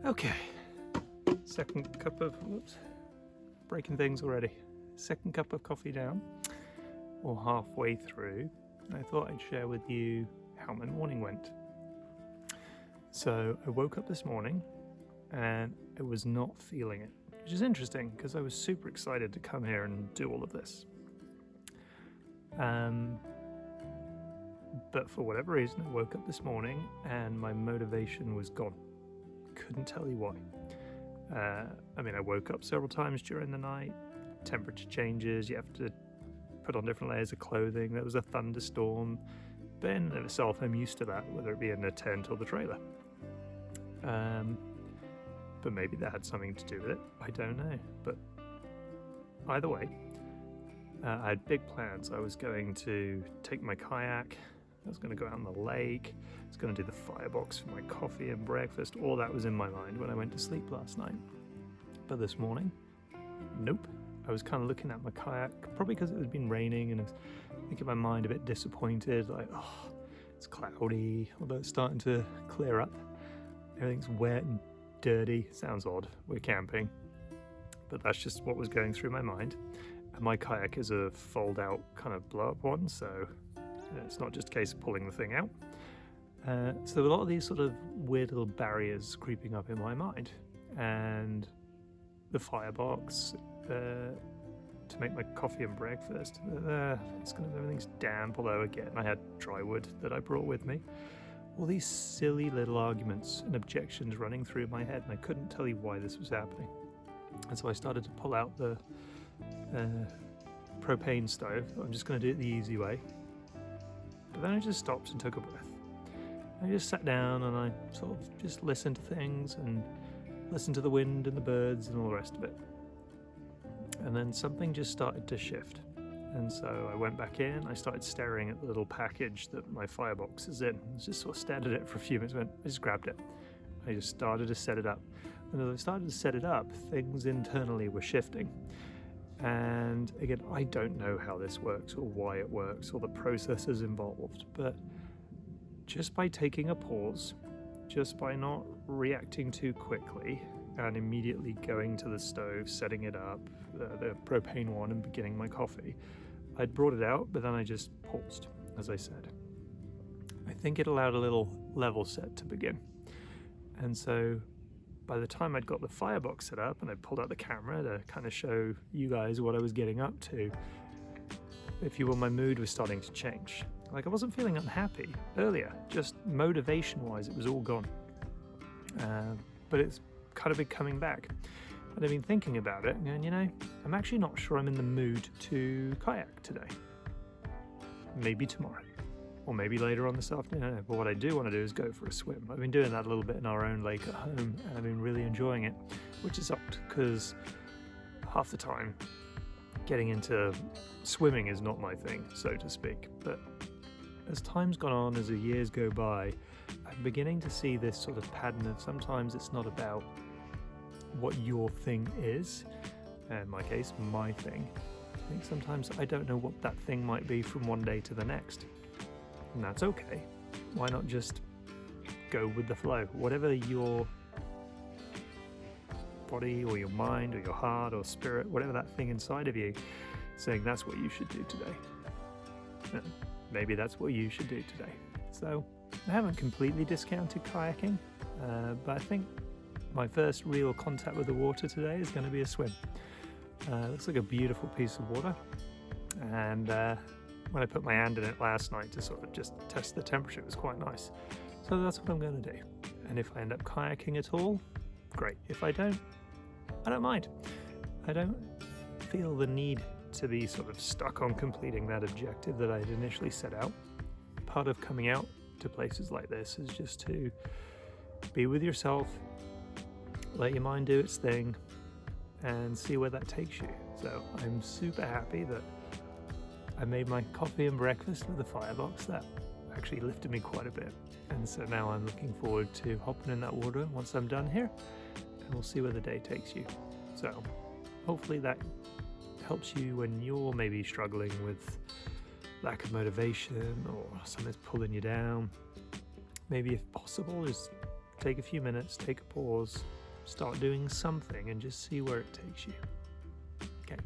Okay, second cup of, whoops, breaking things already. Second cup of coffee down, or halfway through. I thought I'd share with you how my morning went. So I woke up this morning and I was not feeling it, which is interesting because I was super excited to come here and do all of this. But for whatever reason, I woke up this morning and my motivation was gone. Couldn't tell you why. I woke up several times during the night. Temperature changes, you have to put on different layers of clothing. There was a thunderstorm, but in and of itself, I'm used to that, whether it be in the tent or the trailer. But maybe that had something to do with it. I don't know. But either way, I had big plans. I was going to take my kayak. I was going to go out on the lake. I was going to do the firebox for my coffee and breakfast. All that was in my mind when I went to sleep last night. But this morning, nope. I was kind of looking at my kayak, probably because it had been raining, and I was thinking in my mind a bit disappointed, like, oh, it's cloudy, although it's starting to clear up. Everything's wet and dirty. Sounds odd, we're camping. But that's just what was going through my mind. And my kayak is a fold-out kind of blow-up one, so it's not just a case of pulling the thing out. So there were a lot of these sort of weird little barriers creeping up in my mind. And the firebox, to make my coffee and breakfast, everything's damp, although again I had dry wood that I brought with me. All these silly little arguments and objections running through my head, and I couldn't tell you why this was happening. And so I started to pull out the propane stove. I'm just going to do it the easy way. But then I just stopped and took a breath. I just sat down and I sort of just listened to things and listened to the wind and the birds and all the rest of it. And then something just started to shift. And so I went back in, I started staring at the little package that my firebox is in. I just sort of stared at it for a few minutes, I just grabbed it. I just started to set it up. And as I started to set it up, things internally were shifting. And again, I don't know how this works or why it works or the processes involved, but just by taking a pause, just by not reacting too quickly and immediately going to the stove, setting it up, the propane one, and beginning my coffee, I'd brought it out, but then I just paused, as I said. I think it allowed a little level set to begin. And so by the time I'd got the firebox set up and I pulled out the camera to kind of show you guys what I was getting up to, if you will, my mood was starting to change. Like, I wasn't feeling unhappy earlier, just motivation-wise, it was all gone. But it's kind of been coming back. And I've been thinking about it and going, I'm actually not sure I'm in the mood to kayak today. Maybe tomorrow. Or maybe later on this afternoon. But what I do want to do is go for a swim. I've been doing that a little bit in our own lake at home, and I've been really enjoying it, which is odd because half the time getting into swimming is not my thing, so to speak. But as time's gone on, as the years go by, I'm beginning to see this sort of pattern of sometimes it's not about what your thing is. In my case, my thing. I think sometimes I don't know what that thing might be from one day to the next. And that's okay. Why not just go with the flow? Whatever your body or your mind or your heart or spirit, whatever that thing inside of you saying that's what you should do today. Maybe that's what you should do today. So I haven't completely discounted kayaking, but I think my first real contact with the water today is going to be a swim. Looks like a beautiful piece of water, and when I put my hand in it last night to sort of just test the temperature, it was quite nice. So that's what I'm going to do. And if I end up kayaking at all, great. If I don't mind. I don't feel the need to be sort of stuck on completing that objective that I'd initially set out. Part of coming out to places like this is just to be with yourself, let your mind do its thing, and see where that takes you. So I'm super happy that I made my coffee and breakfast with the firebox. That actually lifted me quite a bit. And so now I'm looking forward to hopping in that water once I'm done here, and we'll see where the day takes you. So hopefully that helps you when you're maybe struggling with lack of motivation or something's pulling you down. Maybe if possible, just take a few minutes, take a pause, start doing something and just see where it takes you. Okay.